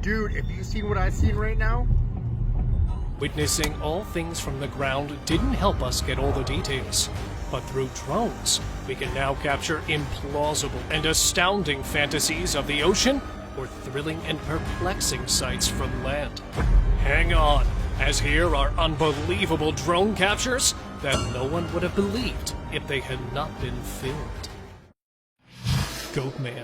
Dude, if you seen what I seen right now? Witnessing all things from the ground didn't help us get all the details, but through drones, we can now capture implausible and astounding fantasies of the ocean or thrilling and perplexing sights from land. Hang on, as here are unbelievable drone captures that no one would have believed if they had not been filmed. Goatman.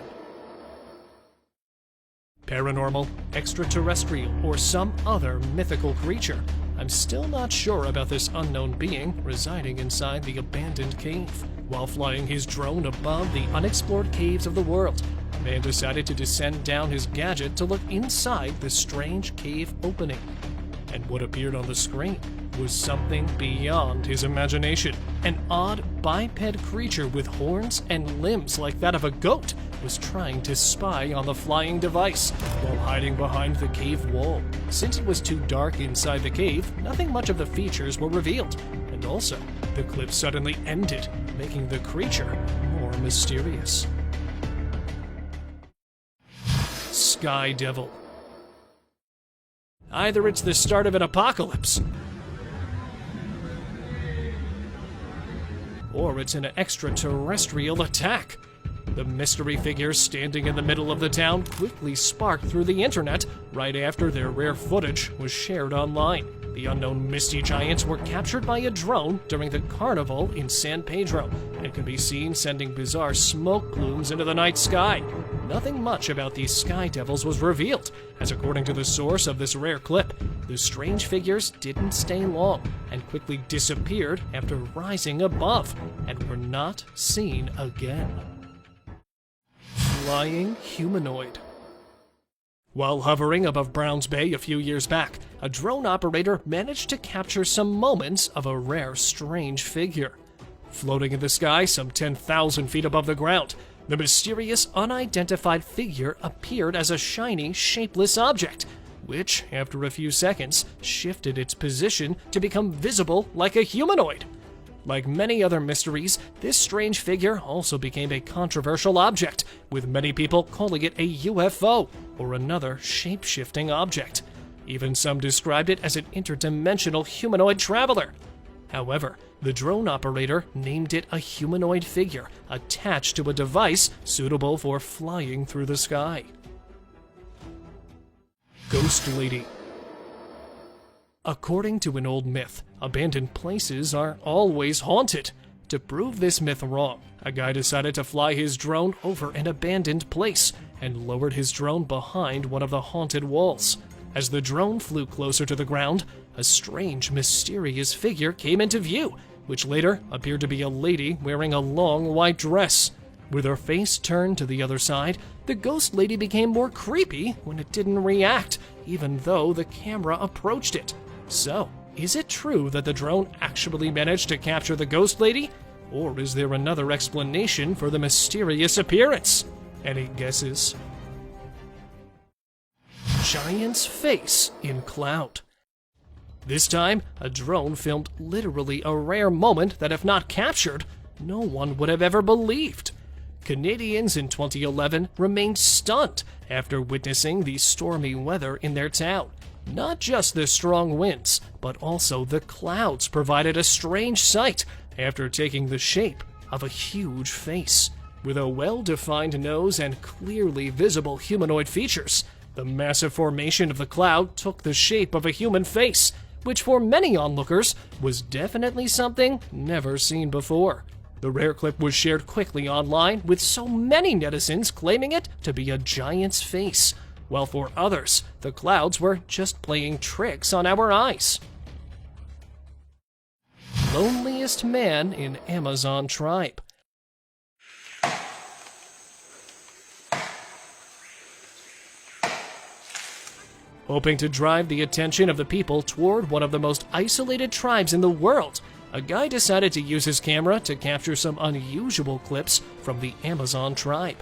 Paranormal, extraterrestrial, or some other mythical creature. I'm still not sure about this unknown being residing inside the abandoned cave. While flying his drone above the unexplored caves of the world, a man decided to descend down his gadget to look inside the strange cave opening. And what appeared on the screen was something beyond his imagination. An odd biped creature with horns and limbs like that of a goat was trying to spy on the flying device while hiding behind the cave wall. Since it was too dark inside the cave, nothing much of the features were revealed. And also, the clip suddenly ended, making the creature more mysterious. Sky Devil. Either it's the start of an apocalypse, or it's an extraterrestrial attack. The mystery figures standing in the middle of the town quickly sparked through the internet right after their rare footage was shared online. The unknown misty giants were captured by a drone during the carnival in San Pedro and can be seen sending bizarre smoke plumes into the night sky. Nothing much about these sky devils was revealed, as according to the source of this rare clip, the strange figures didn't stay long and quickly disappeared after rising above and were not seen again. Flying humanoid. While hovering above Browns Bay a few years back, a drone operator managed to capture some moments of a rare, strange figure. Floating in the sky some 10,000 feet above the ground, the mysterious, unidentified figure appeared as a shiny, shapeless object, which, after a few seconds, shifted its position to become visible like a humanoid. Like many other mysteries, this strange figure also became a controversial object, with many people calling it a UFO or another shape-shifting object. Even some described it as an interdimensional humanoid traveler. However, the drone operator named it a humanoid figure attached to a device suitable for flying through the sky. Ghost Lady. According to an old myth, abandoned places are always haunted. To prove this myth wrong, a guy decided to fly his drone over an abandoned place and lowered his drone behind one of the haunted walls. As the drone flew closer to the ground, a strange, mysterious figure came into view, which later appeared to be a lady wearing a long white dress. With her face turned to the other side, the ghost lady became more creepy when it didn't react, even though the camera approached it. So, is it true that the drone actually managed to capture the ghost lady? Or is there another explanation for the mysterious appearance? Any guesses? Giant's face in cloud. This time, a drone filmed literally a rare moment that, if not captured, no one would have ever believed. Canadians in 2011 remained stunned after witnessing the stormy weather in their town. Not just the strong winds, but also the clouds provided a strange sight after taking the shape of a huge face. With a well-defined nose and clearly visible humanoid features, the massive formation of the cloud took the shape of a human face, which for many onlookers was definitely something never seen before. The rare clip was shared quickly online, with so many netizens claiming it to be a giant's face, while for others, the clouds were just playing tricks on our eyes. Loneliest man in Amazon tribe. Hoping to drive the attention of the people toward one of the most isolated tribes in the world, a guy decided to use his camera to capture some unusual clips from the Amazon tribe,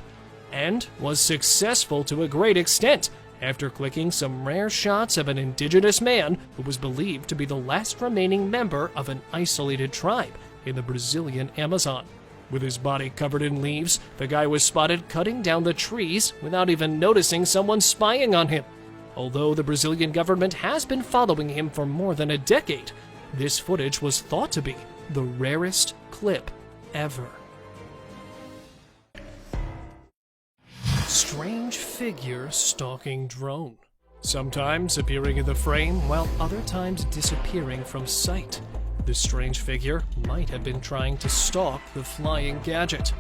and was successful to a great extent after clicking some rare shots of an indigenous man who was believed to be the last remaining member of an isolated tribe in the Brazilian Amazon. With his body covered in leaves, the guy was spotted cutting down the trees without even noticing someone spying on him. Although the Brazilian government has been following him for more than a decade, this footage was thought to be the rarest clip ever. Strange figure stalking drone. Sometimes appearing in the frame, while other times disappearing from sight. The strange figure might have been trying to stalk the flying gadget.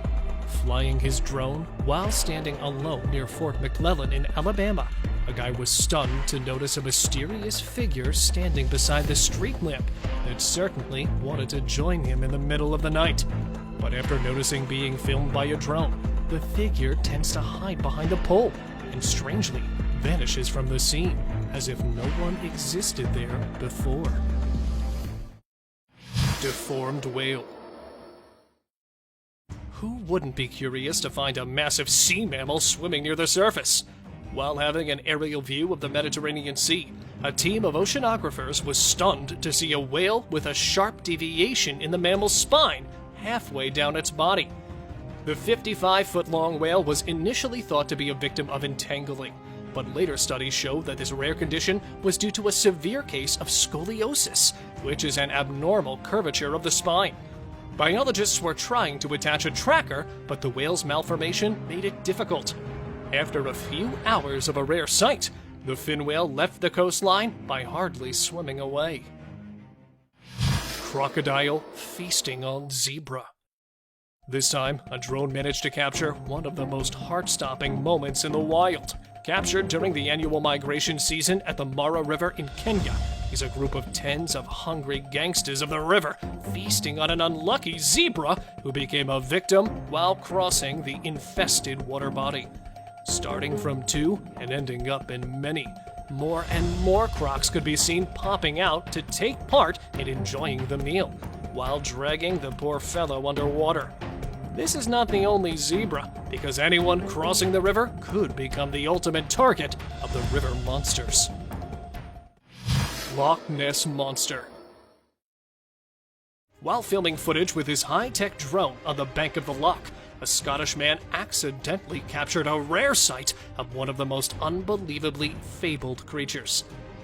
Flying his drone while standing alone near Fort McClellan in Alabama, a guy was stunned to notice a mysterious figure standing beside the street lamp that certainly wanted to join him in the middle of the night. But after noticing being filmed by a drone, the figure tends to hide behind a pole and strangely vanishes from the scene, as if no one existed there before. Deformed whale. Who wouldn't be curious to find a massive sea mammal swimming near the surface? While having an aerial view of the Mediterranean Sea, a team of oceanographers was stunned to see a whale with a sharp deviation in the mammal's spine halfway down its body. The 55-foot-long whale was initially thought to be a victim of entangling, but later studies showed that this rare condition was due to a severe case of scoliosis, which is an abnormal curvature of the spine. Biologists were trying to attach a tracker, but the whale's malformation made it difficult. After a few hours of a rare sight, the fin whale left the coastline by hardly swimming away. Crocodile feasting on zebra. This time, a drone managed to capture one of the most heart-stopping moments in the wild. Captured during the annual migration season at the Mara River in Kenya is a group of tens of hungry gangsters of the river feasting on an unlucky zebra who became a victim while crossing the infested water body. Starting from 2 and ending up in many, more and more crocs could be seen popping out to take part in enjoying the meal, while dragging the poor fellow underwater. This is not the only zebra, because anyone crossing the river could become the ultimate target of the river monsters. Loch Ness Monster. While filming footage with his high-tech drone on the bank of the loch, a Scottish man accidentally captured a rare sight of one of the most unbelievably fabled creatures.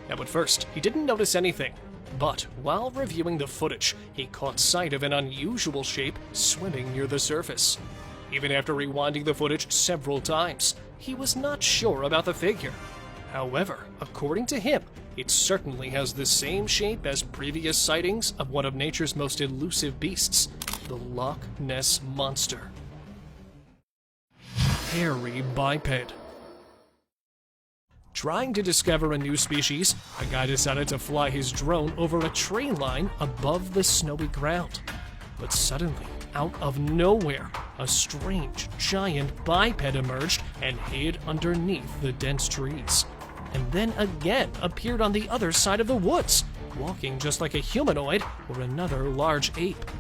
Now at first, he didn't notice anything, but while reviewing the footage, he caught sight of an unusual shape swimming near the surface. Even after rewinding the footage several times, he was not sure about the figure. However, according to him, it certainly has the same shape as previous sightings of one of nature's most elusive beasts, the Loch Ness Monster. Hairy biped. Trying to discover a new species, a guy decided to fly his drone over a tree line above the snowy ground. But suddenly, out of nowhere, a strange, giant biped emerged and hid underneath the dense trees. And then again appeared on the other side of the woods, walking just like a humanoid or another large ape.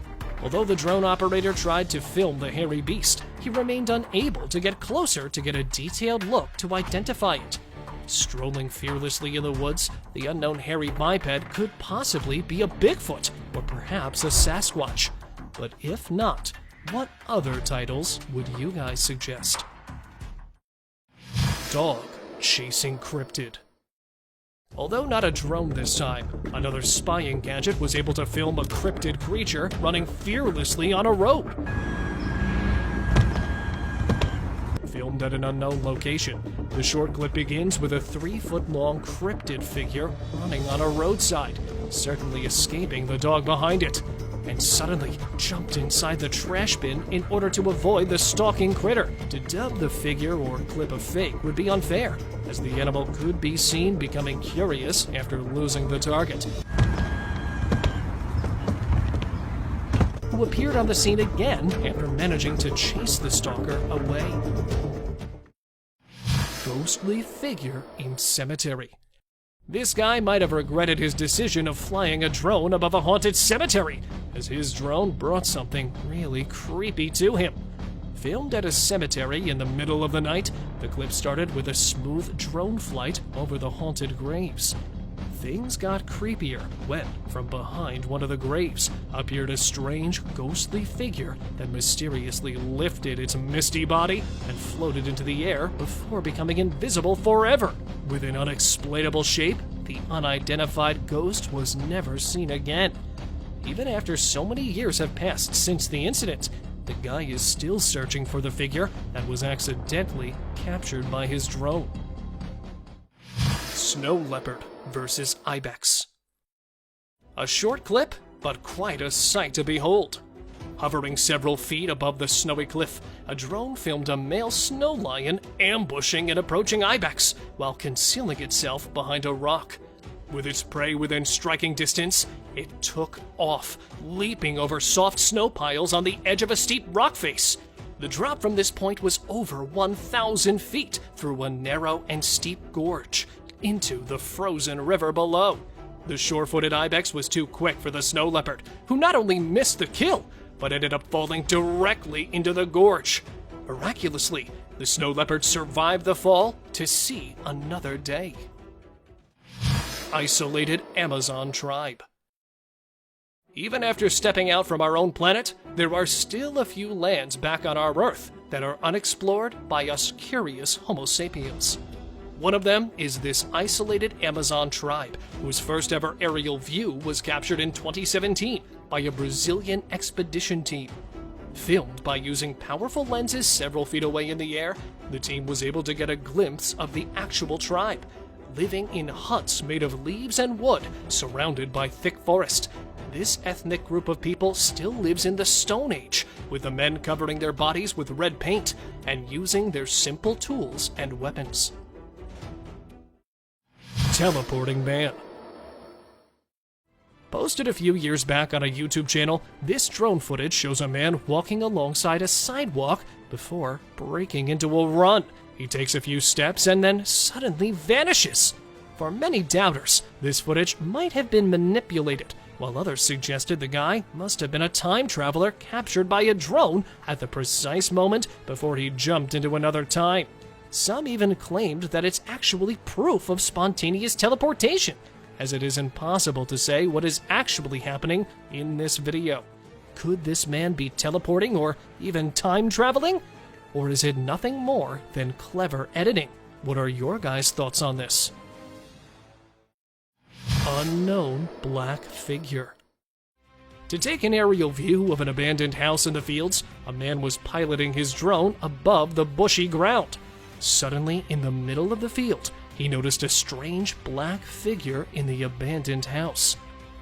Although the drone operator tried to film the hairy beast, he remained unable to get closer to get a detailed look to identify it. Strolling fearlessly in the woods, the unknown hairy biped could possibly be a Bigfoot or perhaps a Sasquatch. But if not, what other titles would you guys suggest? Dog chasing cryptid. Although not a drone this time, another spying gadget was able to film a cryptid creature running fearlessly on a road. Filmed at an unknown location, the short clip begins with a 3-foot-long cryptid figure running on a roadside, certainly escaping the dog behind it, and suddenly jumped inside the trash bin in order to avoid the stalking critter. To dub the figure or clip a fake would be unfair, as the animal could be seen becoming curious after losing the target, who appeared on the scene again after managing to chase the stalker away. Ghostly figure in cemetery. This guy might have regretted his decision of flying a drone above a haunted cemetery, as his drone brought something really creepy to him. Filmed at a cemetery in the middle of the night, the clip started with a smooth drone flight over the haunted graves. Things got creepier when, from behind one of the graves, appeared a strange, ghostly figure that mysteriously lifted its misty body and floated into the air before becoming invisible forever. With an unexplainable shape, the unidentified ghost was never seen again. Even after so many years have passed since the incident, the guy is still searching for the figure that was accidentally captured by his drone. Snow leopard versus ibex. A short clip, but quite a sight to behold. Hovering several feet above the snowy cliff, a drone filmed a male snow lion ambushing an approaching ibex while concealing itself behind a rock. With its prey within striking distance, it took off, leaping over soft snow piles on the edge of a steep rock face. The drop from this point was over 1,000 feet through a narrow and steep gorge into the frozen river below. The sure-footed ibex was too quick for the snow leopard, who not only missed the kill, but ended up falling directly into the gorge. Miraculously, the snow leopard survived the fall to see another day. Isolated Amazon tribe. Even after stepping out from our own planet, there are still a few lands back on our Earth that are unexplored by us curious Homo sapiens. One of them is this isolated Amazon tribe, whose first ever aerial view was captured in 2017 by a Brazilian expedition team. Filmed by using powerful lenses several feet away in the air, the team was able to get a glimpse of the actual tribe, living in huts made of leaves and wood, surrounded by thick forest. This ethnic group of people still lives in the Stone Age, with the men covering their bodies with red paint and using their simple tools and weapons. Teleporting man. Posted a few years back on a YouTube channel, this drone footage shows a man walking alongside a sidewalk before breaking into a run. He takes a few steps and then suddenly vanishes. For many doubters, this footage might have been manipulated, while others suggested the guy must have been a time traveler captured by a drone at the precise moment before he jumped into another time. Some even claimed that it's actually proof of spontaneous teleportation, as it is impossible to say what is actually happening in this video. Could this man be teleporting or even time traveling? Or is it nothing more than clever editing? What are your guys' thoughts on this? Unknown black figure. To take an aerial view of an abandoned house in the fields, a man was piloting his drone above the bushy ground. Suddenly, in the middle of the field, he noticed a strange black figure in the abandoned house.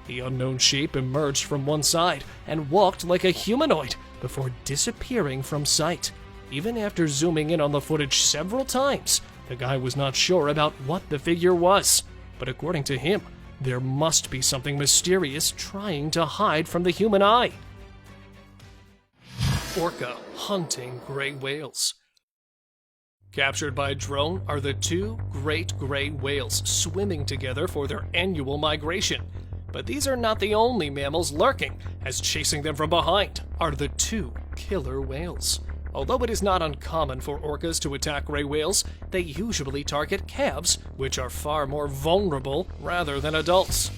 The unknown shape emerged from one side and walked like a humanoid before disappearing from sight. Even after zooming in on the footage several times, the guy was not sure about what the figure was. But according to him, there must be something mysterious trying to hide from the human eye. Orca hunting gray whales. Captured by drone are the two great gray whales swimming together for their annual migration. But these are not the only mammals lurking, as chasing them from behind are the two killer whales. Although it is not uncommon for orcas to attack gray whales, they usually target calves, which are far more vulnerable rather than adults.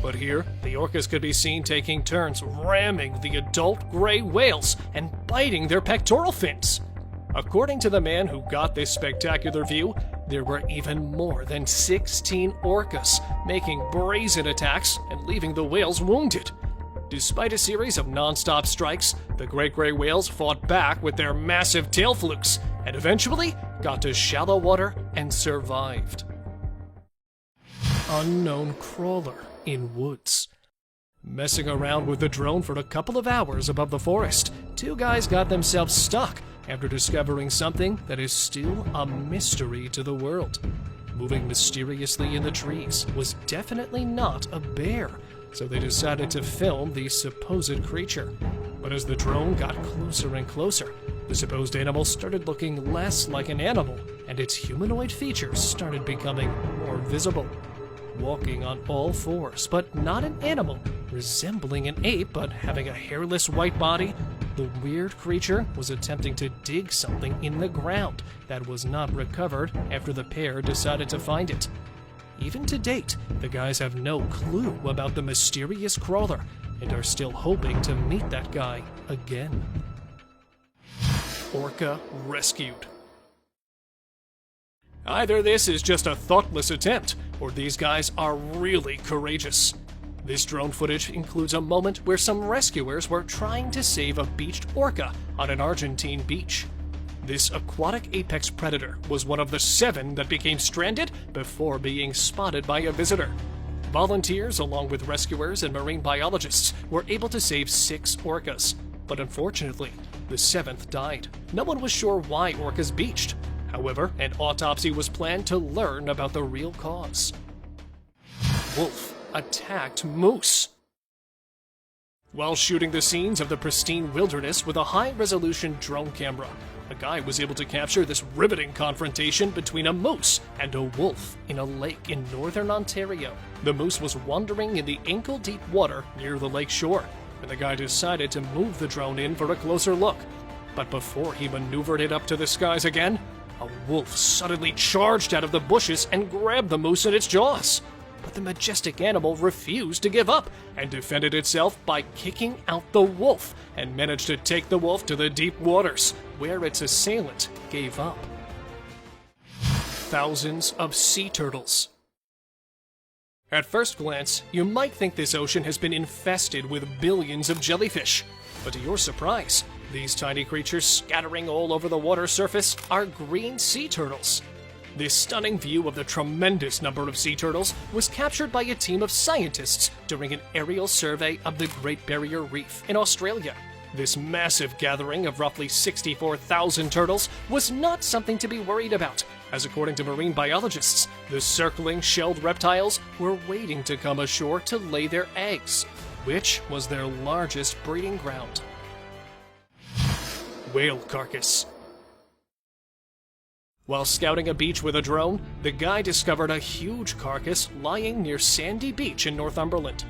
But here, the orcas could be seen taking turns ramming the adult gray whales and biting their pectoral fins. According to the man who got this spectacular view, there were even more than 16 orcas making brazen attacks and leaving the whales wounded. Despite a series of non-stop strikes, the great gray whales fought back with their massive tail flukes and eventually got to shallow water and survived. Unknown crawler in woods. Messing around with the drone for a couple of hours above the forest, two guys got themselves stuck after discovering something that is still a mystery to the world. Moving mysteriously in the trees was definitely not a bear, so they decided to film the supposed creature. But as the drone got closer and closer, the supposed animal started looking less like an animal, and its humanoid features started becoming more visible. Walking on all fours, but not an animal, resembling an ape but having a hairless white body, the weird creature was attempting to dig something in the ground that was not recovered after the pair decided to find it. Even to date, the guys have no clue about the mysterious crawler and are still hoping to meet that guy again. Orca rescued. Either this is just a thoughtless attempt, or these guys are really courageous. This drone footage includes a moment where some rescuers were trying to save a beached orca on an Argentine beach. This aquatic apex predator was one of the 7 that became stranded before being spotted by a visitor. Volunteers, along with rescuers and marine biologists, were able to save 6 orcas, but unfortunately, the 7th died. No one was sure why orcas beached. However, an autopsy was planned to learn about the real cause. Wolf attacked moose. While shooting the scenes of the pristine wilderness with a high-resolution drone camera, a guy was able to capture this riveting confrontation between a moose and a wolf in a lake in northern Ontario. The moose was wandering in the ankle-deep water near the lake shore, and the guy decided to move the drone in for a closer look. But before he maneuvered it up to the skies again, a wolf suddenly charged out of the bushes and grabbed the moose in its jaws. But the majestic animal refused to give up and defended itself by kicking out the wolf and managed to take the wolf to the deep waters, where its assailant gave up. Thousands of sea turtles. At first glance, you might think this ocean has been infested with billions of jellyfish. But to your surprise, these tiny creatures scattering all over the water surface are green sea turtles. This stunning view of the tremendous number of sea turtles was captured by a team of scientists during an aerial survey of the Great Barrier Reef in Australia. This massive gathering of roughly 64,000 turtles was not something to be worried about, as according to marine biologists, the circling shelled reptiles were waiting to come ashore to lay their eggs, which was their largest breeding ground. Whale carcass. While scouting a beach with a drone, the guy discovered a huge carcass lying near Sandy Beach in Northumberland.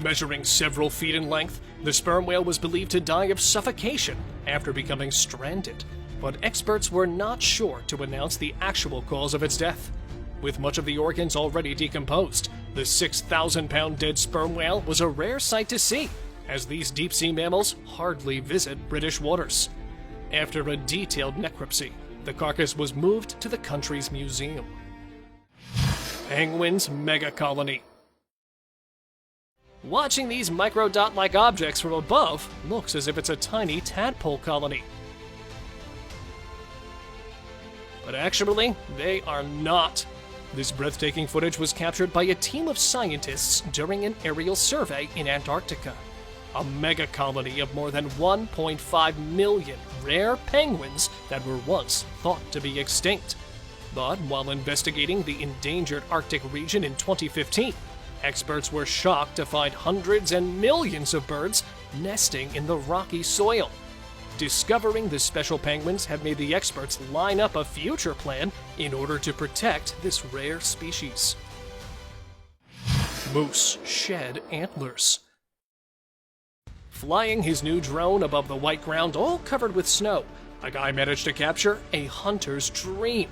Measuring several feet in length, the sperm whale was believed to die of suffocation after becoming stranded, but experts were not sure to announce the actual cause of its death. With much of the organs already decomposed, the 6,000-pound dead sperm whale was a rare sight to see, as these deep-sea mammals hardly visit British waters. After a detailed necropsy, the carcass was moved to the country's museum. Penguins mega colony. Watching these microdot-like objects from above looks as if it's a tiny tadpole colony. But actually, they are not. This breathtaking footage was captured by a team of scientists during an aerial survey in Antarctica. A mega colony of more than 1.5 million rare penguins that were once thought to be extinct. But while investigating the endangered Arctic region in 2015, experts were shocked to find hundreds and millions of birds nesting in the rocky soil. Discovering the special penguins have made the experts line up a future plan in order to protect this rare species. Moose shed antlers. Flying his new drone above the white ground all covered with snow, a guy managed to capture a hunter's dream,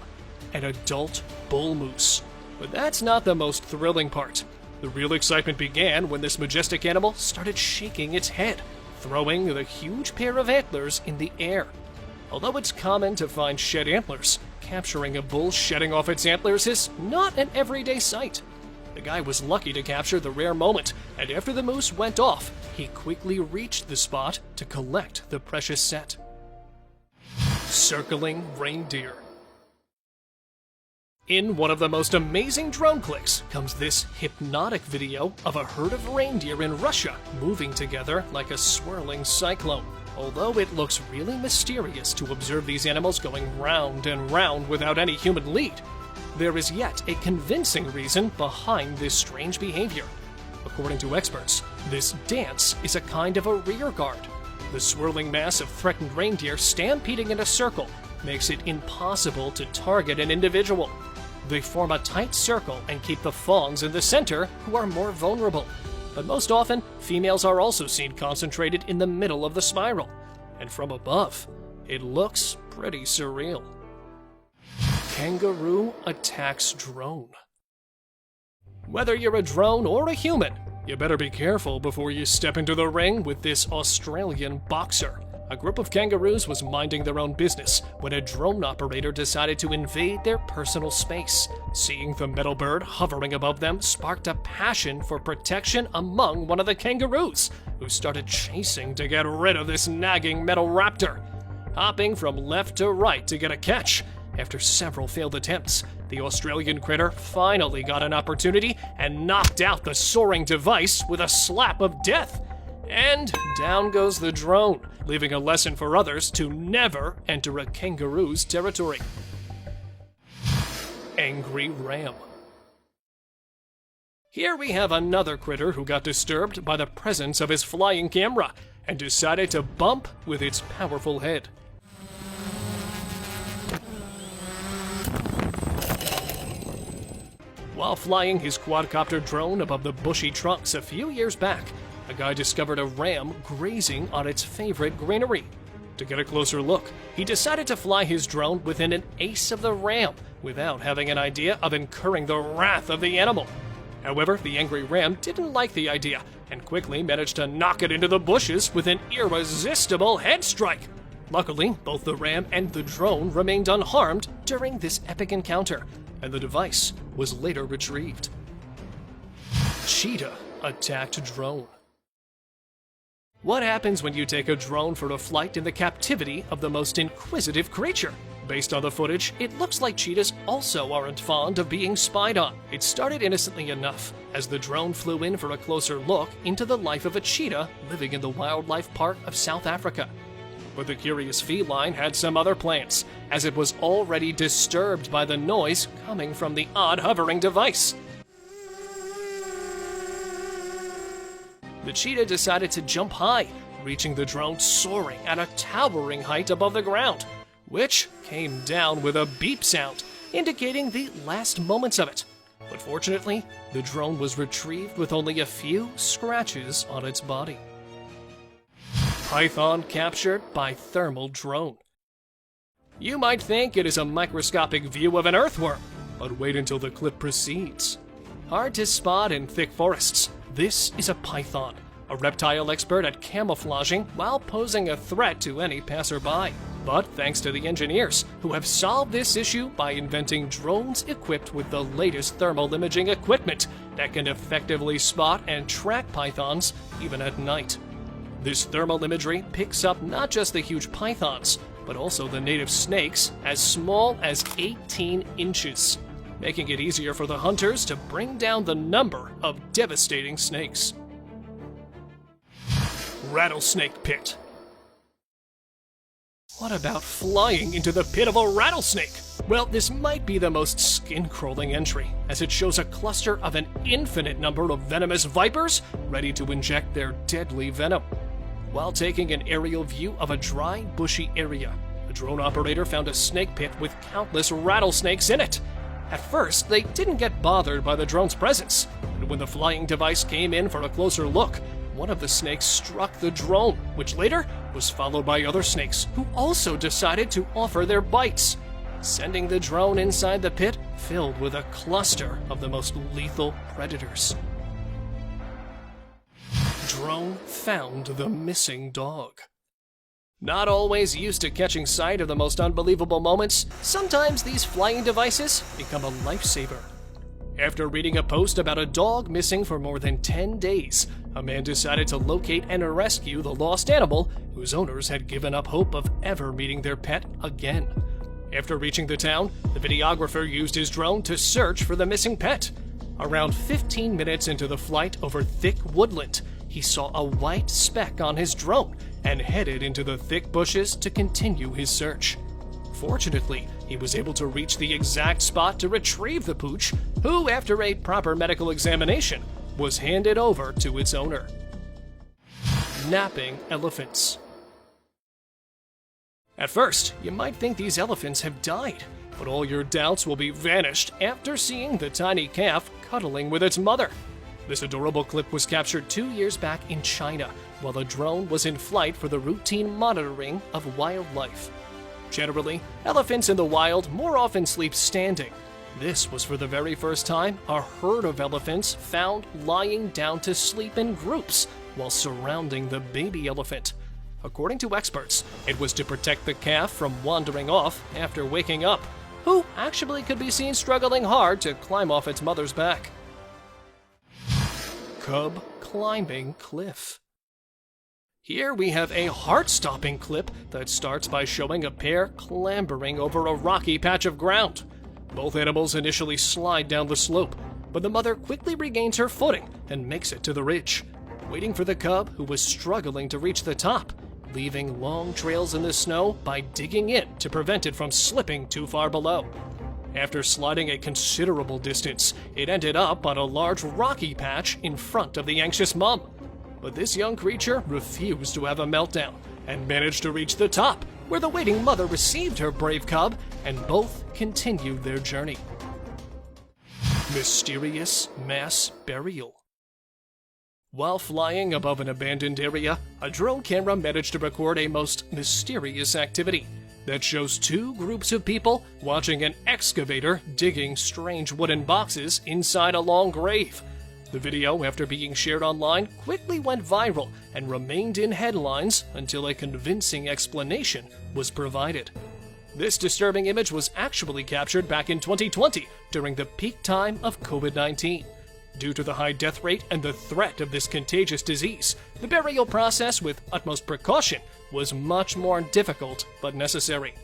an adult bull moose. But that's not the most thrilling part. The real excitement began when this majestic animal started shaking its head, throwing the huge pair of antlers in the air. Although it's common to find shed antlers, capturing a bull shedding off its antlers is not an everyday sight. The guy was lucky to capture the rare moment, and after the moose went off, he quickly reached the spot to collect the precious set. Circling reindeer. In one of the most amazing drone clicks comes this hypnotic video of a herd of reindeer in Russia moving together like a swirling cyclone. Although it looks really mysterious to observe these animals going round and round without any human lead, there is yet a convincing reason behind this strange behavior. According to experts, this dance is a kind of a rear guard. The swirling mass of threatened reindeer stampeding in a circle makes it impossible to target an individual. They form a tight circle and keep the fawns in the center, who are more vulnerable. But most often, females are also seen concentrated in the middle of the spiral. And from above, it looks pretty surreal. Kangaroo attacks drone. Whether you're a drone or a human, you better be careful before you step into the ring with this Australian boxer. A group of kangaroos was minding their own business when a drone operator decided to invade their personal space. Seeing the metal bird hovering above them sparked a passion for protection among one of the kangaroos, who started chasing to get rid of this nagging metal raptor. Hopping from left to right to get a catch, after several failed attempts, the Australian critter finally got an opportunity and knocked out the soaring device with a slap of death. And down goes the drone, leaving a lesson for others to never enter a kangaroo's territory. Angry ram. Here we have another critter who got disturbed by the presence of his flying camera and decided to bump with its powerful head. While flying his quadcopter drone above the bushy trunks a few years back, a guy discovered a ram grazing on its favorite greenery. To get a closer look, he decided to fly his drone within an ace of the ram without having an idea of incurring the wrath of the animal. However, the angry ram didn't like the idea and quickly managed to knock it into the bushes with an irresistible head strike. Luckily, both the ram and the drone remained unharmed during this epic encounter, and the device was later retrieved. Cheetah attacked drone. What happens when you take a drone for a flight in the captivity of the most inquisitive creature? Based on the footage, it looks like cheetahs also aren't fond of being spied on. It started innocently enough, as the drone flew in for a closer look into the life of a cheetah living in the wildlife park of South Africa. But the curious feline had some other plans, as it was already disturbed by the noise coming from the odd hovering device. The cheetah decided to jump high, reaching the drone soaring at a towering height above the ground, which came down with a beep sound, indicating the last moments of it. But fortunately, the drone was retrieved with only a few scratches on its body. Python captured by thermal drone. You might think it is a microscopic view of an earthworm, but wait until the clip proceeds. Hard to spot in thick forests, this is a python, a reptile expert at camouflaging while posing a threat to any passerby. But thanks to the engineers, who have solved this issue by inventing drones equipped with the latest thermal imaging equipment that can effectively spot and track pythons even at night. This thermal imagery picks up not just the huge pythons, but also the native snakes as small as 18 inches, making it easier for the hunters to bring down the number of devastating snakes. Rattlesnake pit. What about flying into the pit of a rattlesnake? Well, this might be the most skin-crawling entry, as it shows a cluster of an infinite number of venomous vipers ready to inject their deadly venom. While taking an aerial view of a dry, bushy area, a drone operator found a snake pit with countless rattlesnakes in it. At first, they didn't get bothered by the drone's presence, and when the flying device came in for a closer look, one of the snakes struck the drone, which later was followed by other snakes who also decided to offer their bites, sending the drone inside the pit filled with a cluster of the most lethal predators. Drone found the missing dog. Not always used to catching sight of the most unbelievable moments, sometimes these flying devices become a lifesaver. After reading a post about a dog missing for more than 10 days, a man decided to locate and rescue the lost animal whose owners had given up hope of ever meeting their pet again. After reaching the town, the videographer used his drone to search for the missing pet. Around 15 minutes into the flight over thick woodland, he saw a white speck on his drone and headed into the thick bushes to continue his search. Fortunately, he was able to reach the exact spot to retrieve the pooch, who, after a proper medical examination, was handed over to its owner. Napping elephants. At first, you might think these elephants have died, but all your doubts will be vanished after seeing the tiny calf cuddling with its mother. This adorable clip was captured 2 years back in China, while the drone was in flight for the routine monitoring of wildlife. Generally, elephants in the wild more often sleep standing. This was for the very first time a herd of elephants found lying down to sleep in groups while surrounding the baby elephant. According to experts, it was to protect the calf from wandering off after waking up, who actually could be seen struggling hard to climb off its mother's back. Cub climbing cliff. Here we have a heart-stopping clip that starts by showing a pair clambering over a rocky patch of ground. Both animals initially slide down the slope, but the mother quickly regains her footing and makes it to the ridge, waiting for the cub who was struggling to reach the top, leaving long trails in the snow by digging in to prevent it from slipping too far below. After sliding a considerable distance, it ended up on a large rocky patch in front of the anxious mom. But this young creature refused to have a meltdown and managed to reach the top, where the waiting mother received her brave cub and both continued their journey. Mysterious mass burial. While flying above an abandoned area, a drone camera managed to record a most mysterious activity that shows two groups of people watching an excavator digging strange wooden boxes inside a long grave. The video, after being shared online, quickly went viral and remained in headlines until a convincing explanation was provided. This disturbing image was actually captured back in 2020 during the peak time of COVID-19. Due to the high death rate and the threat of this contagious disease, the burial process with utmost precaution was much more difficult but necessary.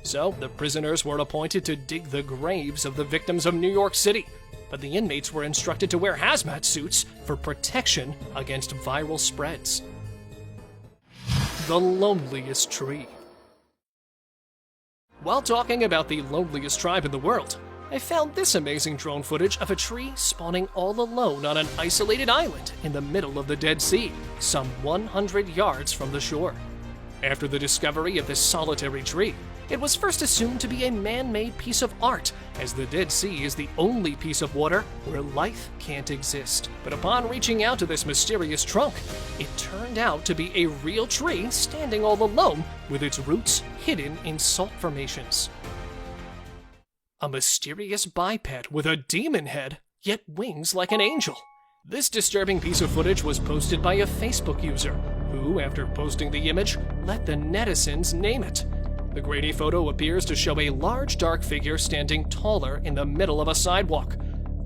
So, the prisoners were appointed to dig the graves of the victims of New York City, but the inmates were instructed to wear hazmat suits for protection against viral spreads. The loneliest tree. While talking about the loneliest tribe in the world, I found this amazing drone footage of a tree spawning all alone on an isolated island in the middle of the Dead Sea, some 100 yards from the shore. After the discovery of this solitary tree, it was first assumed to be a man-made piece of art, as the Dead Sea is the only piece of water where life can't exist. But upon reaching out to this mysterious trunk, it turned out to be a real tree standing all alone with its roots hidden in salt formations. A mysterious biped with a demon head, yet wings like an angel. This disturbing piece of footage was posted by a Facebook user, who, after posting the image, let the netizens name it. The grainy photo appears to show a large dark figure standing taller in the middle of a sidewalk.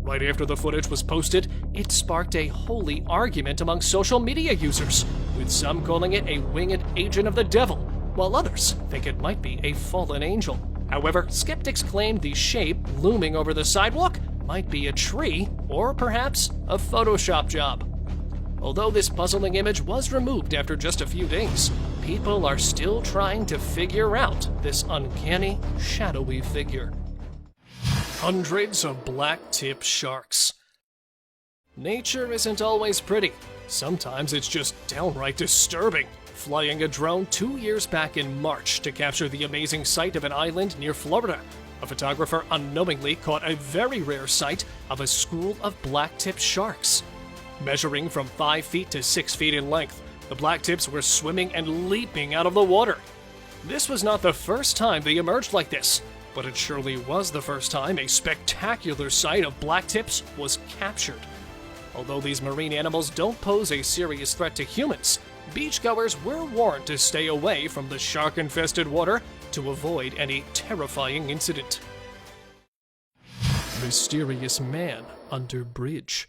Right after the footage was posted, it sparked a holy argument among social media users, with some calling it a winged agent of the devil, while others think it might be a fallen angel. However, skeptics claimed the shape looming over the sidewalk might be a tree or perhaps a Photoshop job. Although this puzzling image was removed after just a few days, people are still trying to figure out this uncanny, shadowy figure. Hundreds of black-tip sharks. Nature isn't always pretty. Sometimes it's just downright disturbing. Flying a drone 2 years back in March to capture the amazing sight of an island near Florida, a photographer unknowingly caught a very rare sight of a school of black-tip sharks. Measuring from 5 feet to 6 feet in length, the blacktips were swimming and leaping out of the water. This was not the first time they emerged like this, but it surely was the first time a spectacular sight of blacktips was captured. Although these marine animals don't pose a serious threat to humans, beachgoers were warned to stay away from the shark-infested water to avoid any terrifying incident. Mysterious man under bridge.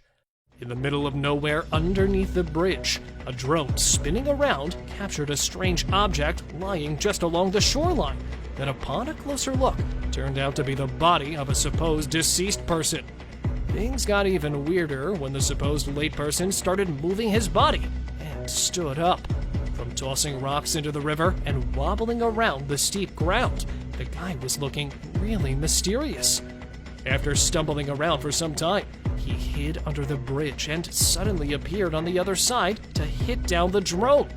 In the middle of nowhere underneath the bridge, a drone spinning around captured a strange object lying just along the shoreline that, upon a closer look, turned out to be the body of a supposed deceased person. Things got even weirder when the supposed late person started moving his body and stood up. From tossing rocks into the river and wobbling around the steep ground, the guy was looking really mysterious. After stumbling around for some time, he hid under the bridge and suddenly appeared on the other side to hit down the drone.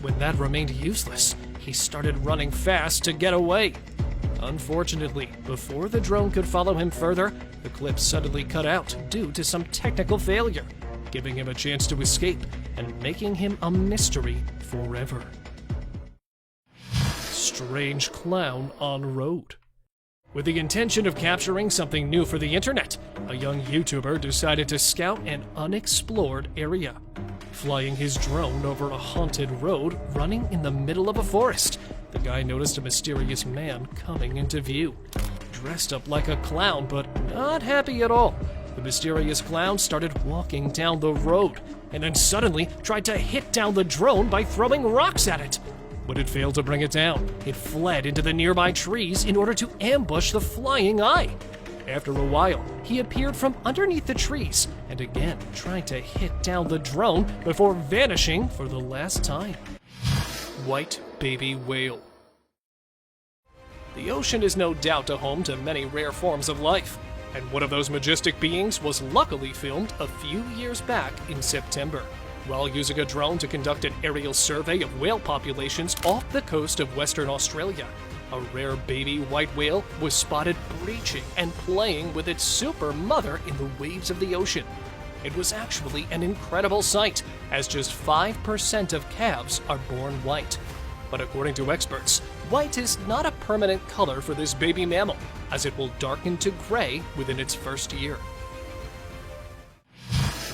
When that remained useless, he started running fast to get away. Unfortunately, before the drone could follow him further, the clip suddenly cut out due to some technical failure, giving him a chance to escape and making him a mystery forever. Strange clown on road. With the intention of capturing something new for the internet, a young YouTuber decided to scout an unexplored area. flying his drone over a haunted road running in the middle of a forest. The guy noticed a mysterious man coming into view. Dressed up like a clown, but not happy at all. The mysterious clown started walking down the road, and then suddenly tried to hit down the drone by throwing rocks at it. But it failed to bring it down. It fled into the nearby trees in order to ambush the flying eye. After a while, he appeared from underneath the trees and again tried to hit down the drone before vanishing for the last time. White baby whale. The ocean is no doubt a home to many rare forms of life, and one of those majestic beings was luckily filmed a few years back in September, while using a drone to conduct an aerial survey of whale populations off the coast of Western Australia. A rare baby white whale was spotted breaching and playing with its super mother in the waves of the ocean. It was actually an incredible sight, as just 5% of calves are born white. But according to experts, white is not a permanent color for this baby mammal, as it will darken to gray within its first year.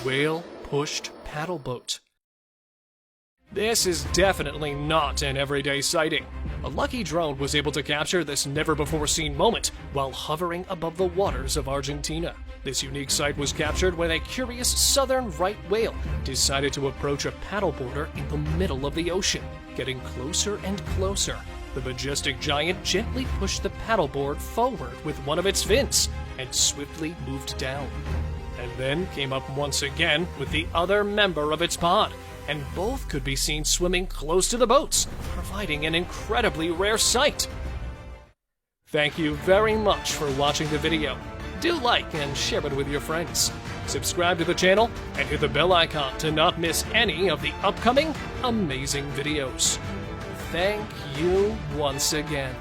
Whale-pushed paddle boat. This is definitely not an everyday sighting. A lucky drone was able to capture this never-before-seen moment while hovering above the waters of Argentina. This unique sight was captured when a curious southern right whale decided to approach a paddleboarder in the middle of the ocean. Getting closer and closer, the majestic giant gently pushed the paddleboard forward with one of its fins and swiftly moved down. And then came up once again with the other member of its pod, and both could be seen swimming close to the boats, providing an incredibly rare sight. Thank you very much for watching the video. Do like and share it with your friends. Subscribe to the channel and hit the bell icon to not miss any of the upcoming amazing videos. Thank you once again.